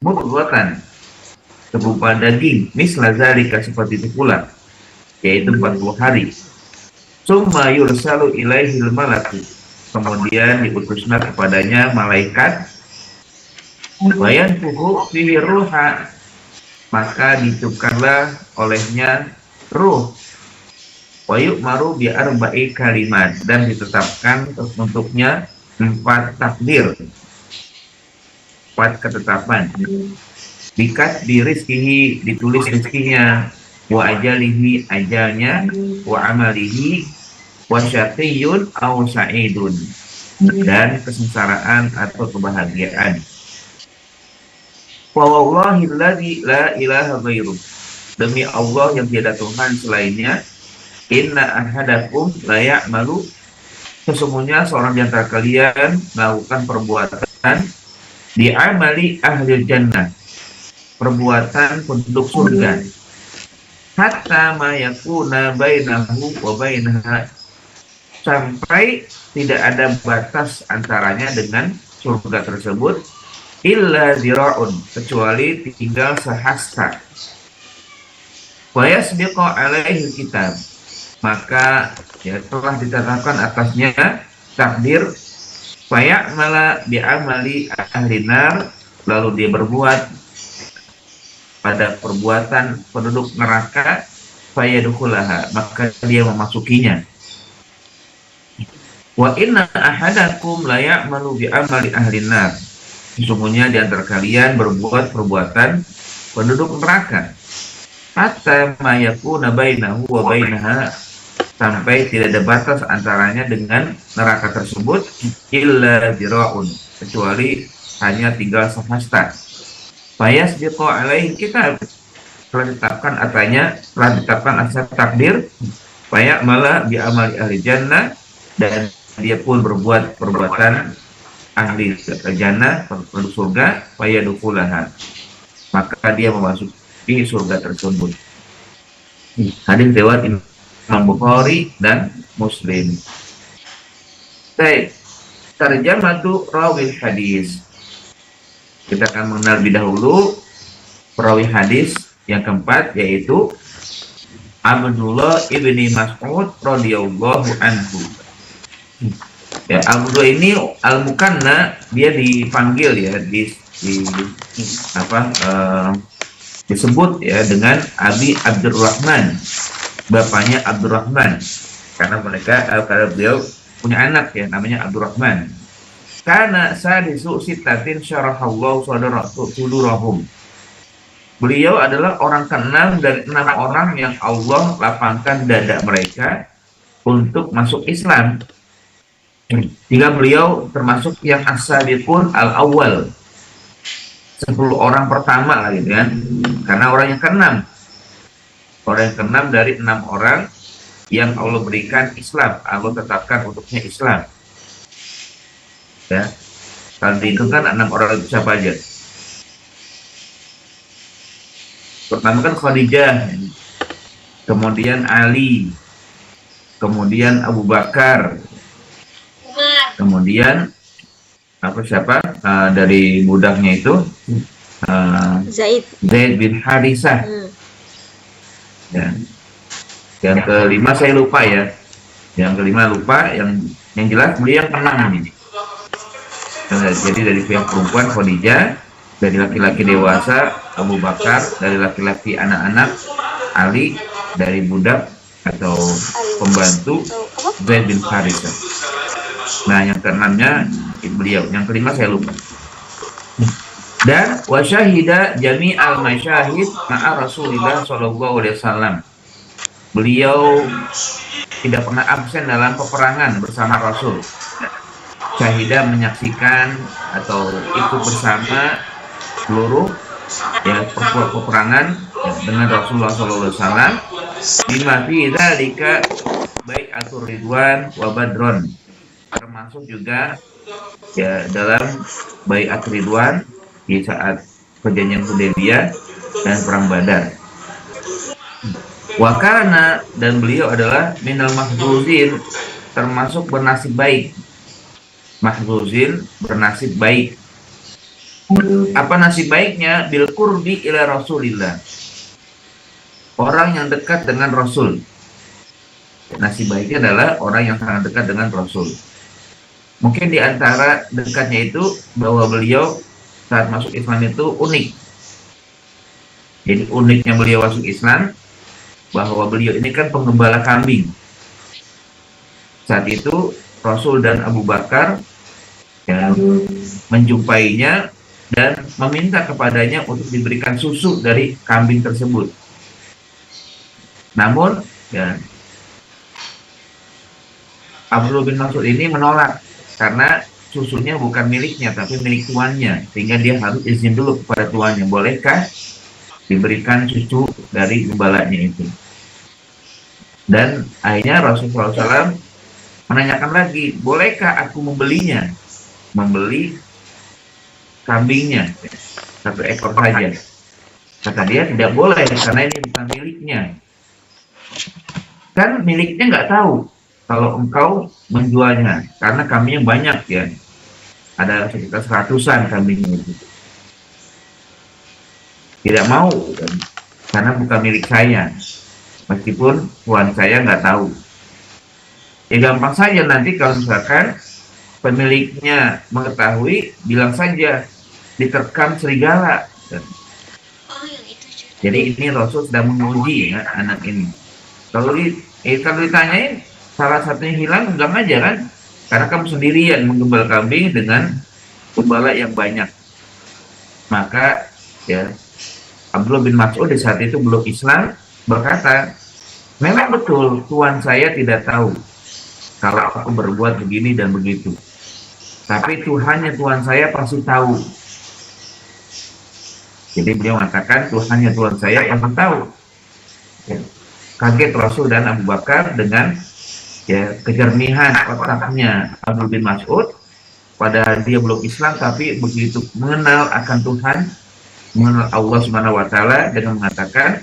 mudghatan, segumpal daging, misla zalika, seperti itu pula, yaitu 40 hari. Summa yursalu ilaihil malaku, kemudian diutuslah kepadanya malaikat, wayan fuhu fihi ruha, maka ditiupkanlah olehnya ruh, wa yu'maru bi arba'i kalimat, dan ditetapkan untuknya 4 takdir, 4 ketetapan. Bikat di rizkihi, ditulis rizkinya, wa ajalihi, ajalnya, wa amalihi, wa syaqiyun aw sa'idun, dan kesengsaraan atau kebahagiaan. Wa wallahi alladzi la ilaha ghairuh, demi Allah yang tiada Tuhan selainnya, inna ahadakum la ya'malu, sesungguhnya seorang di antara kalian melakukan perbuatan di amali ahli jannah, perbuatan penduduk surga, hatta ma yakuna bainahu wa bainaha, sampai tidak ada batas antaranya dengan surga tersebut, illa zira'un, kecuali tinggal sehasta. Wa yasbiqu alaihi kitab, maka ya telah ditetapkan atasnya takdir, faya'mala bi'amali ahli nar, lalu dia berbuat pada perbuatan penduduk neraka, fayadkhulaha, maka dia memasukinya. Wa inna ahadakum la ya'malu bi'amali ahli nar, sesungguhnya di antara kalian berbuat perbuatan penduduk neraka, hatta ma yakuna bainahu wa bainaha, sampai tidak ada batas antaranya dengan neraka tersebut, illa dira'un, kecuali hanya tinggal sehasta. Fayasbiqu alaihi kitab, telah ditetapkan atas takdir, faya'mala bi amali ahli jannah, dan dia pun berbuat perbuatan ahli jannah, penduduk surga, fayadkhulaha, maka dia memasuki surga tersebut. Hadis riwayat Imam Bukhari dan Muslim. Baik, tarjamatu rawil hadis. Kita akan mengenal lebih dahulu perawi hadis yang keempat, yaitu Abdullah ibni Mas'ud radhiyallahu anhu. Ya, Abdullah ini al-mukanna, dia dipanggil ya, disebut ya dengan Abi Abdurrahman, bapaknya Abdurrahman, karena beliau punya anak ya namanya Abdurrahman. Karena sadisu sitatin syarahallahu sudurahum, beliau adalah orang ke-6 dari 6 orang yang Allah lapangkan dada mereka untuk masuk Islam, sehingga beliau termasuk yang as-sabiqun al-awwal, 10 orang pertama lah gitu kan, karena orang yang ke-6, dari 6 orang yang Allah berikan Islam, Allah tetapkan untuknya Islam. Ya, tadi itu kan 6 orang itu siapa aja? Pertama kan Khadijah, kemudian Ali, kemudian Abu Bakar, kemudian dari budaknya itu Zaid bin Harisah. Ya. Yang kelima saya lupa ya. Yang kelima lupa, yang jelas beliau yang ke-6 ini. Jadi dari pihak perempuan Khadijah, dari laki-laki dewasa Abu Bakar, dari laki-laki anak-anak Ali, dari budak atau pembantu Zaid bin Harisah. Nah, yang ke-6-nya beliau, yang kelima saya lupa. Dan wasyahida jami'al masyahid ma'a Rasulillah sallallahu alaihi wasallam. Beliau tidak pernah absen dalam peperangan bersama Rasul. Syahidah menyaksikan atau ikut bersama seluruh ya peperangan ya, dengan Rasulullah SAW. Bima fi dzalika bai'atur ridwan wa badron, termasuk juga ya dalam bai'at ridwan di saat perjanjian Hudaybiyah dan perang Badar. Wakana, dan beliau adalah minal mahzuzin, termasuk bernasib baik. Mahzuzin, bernasib baik. Apa nasib baiknya? Bil qurbi ila Rasulillah. Orang yang dekat dengan Rasul. Nasib baiknya adalah orang yang sangat dekat dengan Rasul. Mungkin di antara dekatnya itu bahwa beliau saat masuk Islam itu unik. Jadi uniknya beliau masuk Islam bahwa beliau ini kan penggembala kambing. Saat itu Rasul dan Abu Bakar ya, menjumpainya dan meminta kepadanya untuk diberikan susu dari kambing tersebut. Namun ya, Abdullah bin Mas'ud ini menolak karena susunya bukan miliknya tapi milik tuannya, sehingga dia harus izin dulu kepada tuannya, bolehkah diberikan susu dari gembalanya itu. Dan akhirnya Rasulullah SAW menanyakan lagi, bolehkah aku membelinya, membeli kambingnya satu ekor saja. Kata dia tidak boleh karena ini bukan miliknya. Kan miliknya nggak tahu kalau engkau menjualnya, karena kambingnya banyak ya, ada sekitar 100-an kambingnya itu. Tidak mau kan? Karena bukan milik saya, meskipun tuan saya nggak tahu. Ya gampang saja nanti kalau misalkan pemiliknya mengetahui, bilang saja diterkam serigala. Jadi ini Rasul sedang menguji ya, anak ini. Kalau ditanyain salah satunya hilang, enggak aja kan? Karena kamu sendirian menggembala kambing dengan gembala yang banyak. Maka ya Abdullah bin Mas'ud di saat itu belum Islam berkata, memang betul tuan saya tidak tahu kalau aku berbuat begini dan begitu. Tapi Tuhannya tuan saya pasti tahu. Jadi beliau mengatakan Tuhannya tuan saya pasti tahu. Ya. Kaget Rasul dan Abu Bakar dengan ya kejernihan otaknya Abdullah bin Mas'ud, padahal dia belum Islam tapi begitu mengenal akan Tuhan, mengenal Allah Subhanahu wa taala, dengan mengatakan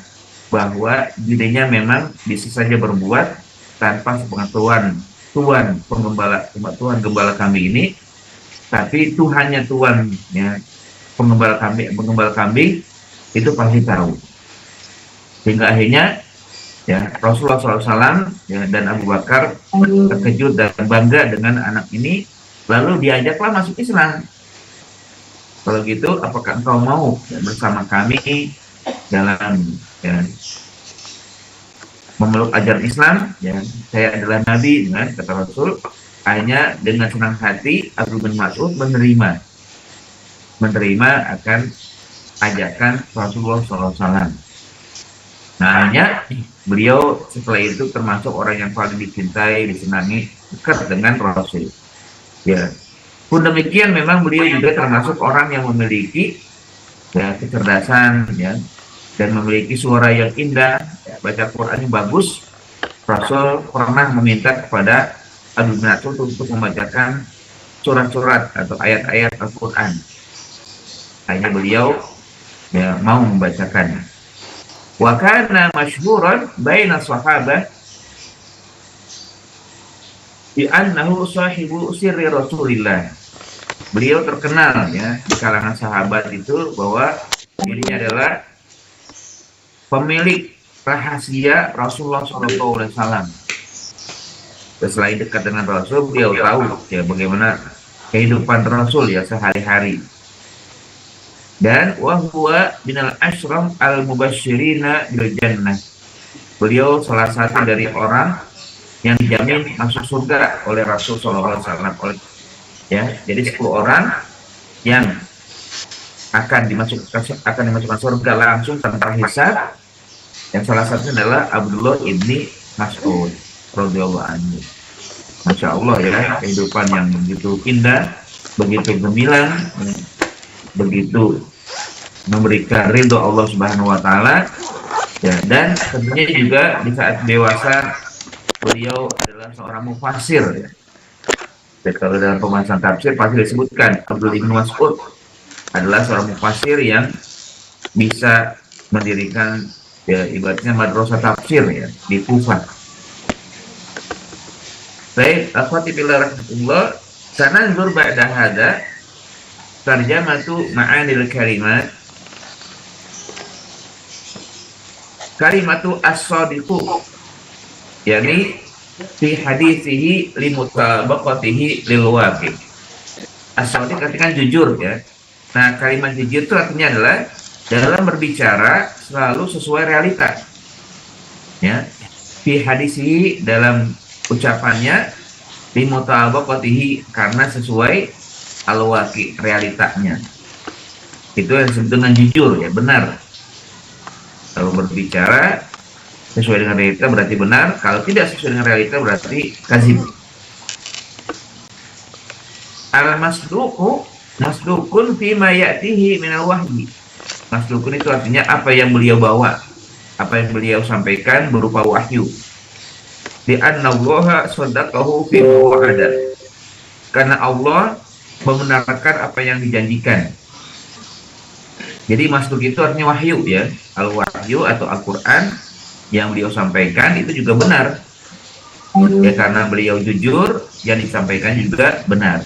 bahwa dirinya memang bisa saja berbuat tanpa sepengetahuan tuan gembala kambing ini, tapi Tuhannya tuan ya penggembala kambing itu pasti tahu. Sehingga akhirnya ya Rasulullah SAW ya, dan Abu Bakar terkejut dan bangga dengan anak ini, lalu diajaklah masuk Islam. Kalau gitu, apakah engkau mau ya, bersama kami dalam ya, memeluk ajaran Islam? Ya, saya adalah Nabi, ya, kata Rasul. Hanya dengan senang hati Abdullah bin Mas'ud menerima akan ajakan Rasulullah SAW. Nah, hanya beliau setelah itu termasuk orang yang paling dicintai, disenangi, dekat dengan Rasul. Ya, pun demikian memang beliau juga termasuk orang yang memiliki ya, kecerdasan ya, dan memiliki suara yang indah, ya, baca Quran yang bagus. Rasul pernah meminta kepada Abdullah bin Mas'ud untuk membacakan surat-surat atau ayat-ayat Al-Quran. Hanya beliau ya, mau membacakannya. Wa kana masyhuran baina sahabah bi annahu sahibu sirri Rasulillah. Beliau terkenal ya di kalangan sahabat itu bahwa dirinya adalah pemilik rahasia Rasulullah SAW. Selain dekat dengan Rasul, beliau tahu ya bagaimana kehidupan Rasul ya sehari-hari. Dan wahwa binal ashram al mubasyirina bil jannah. Beliau salah satu dari orang yang dijamin masuk surga oleh Rasul SAW. Ya, jadi 10 orang yang akan dimasukkan surga langsung tanpa hisab. Yang salah satunya adalah Abdullah ibni Mas'ud radhiyallahu anhu. Masya Allah ya, kehidupan yang begitu indah, begitu gemilang, begitu memberikan ridho Allah Subhanahu wa taala. Ya, dan tentunya juga di saat dewasa beliau adalah seorang mufassir ya. Dan kalau dalam pembahasan tafsir pasti disebutkan Abdullah bin Mas'ud adalah seorang mufassir yang bisa mendirikan ya ibaratnya madrasah tafsir ya di Kufah. Baik, akhwati billah rahmatullah, sananzur ba'da hada, tarjamatu ma'anil kalimat. Kalimatu as-sadiqu, yakni fi hadithihi limutabaqatihi lil waqi'. As-sadiq artinya jujur ya. Nah, kalimat jujur itu artinya adalah dalam berbicara selalu sesuai realita. Ya. Fi hadithihi, dalam ucapannya, limutabaqatihi, karena sesuai al-waqi', realitanya. Itu yang disebut dengan jujur ya, benar. Kalau berbicara sesuai dengan realita berarti benar, kalau tidak sesuai dengan realita berarti kadzib. Al-masduqu masduqun fi ma ya'tihi minal wahyi. Masduqun itu artinya apa yang beliau bawa, apa yang beliau sampaikan berupa wahyu. Di annallaha shadaqahu fi ma wa'ada. Karena Allah membenarkan apa yang dijanjikan. Jadi masduk itu artinya wahyu ya. Al-wahyu atau Al-Quran yang beliau sampaikan itu juga benar. Ya, karena beliau jujur, yang disampaikan juga benar.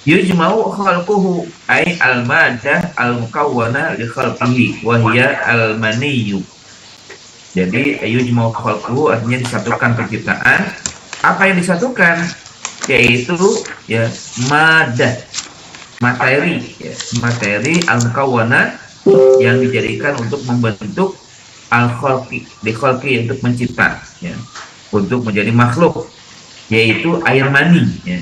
Yujma'u khalquhu ay al-madah al-mukawwana li khalqihi wa hiya al-maniyyu. Jadi yujma'u khalquhu artinya disatukan penciptaan. Apa yang disatukan? Yaitu ya madah, materi ya, materi al-mukawwana yang dijadikan untuk membentuk al-khalqi, di-khalqi untuk mencipta ya, untuk menjadi makhluk, yaitu air mani ya.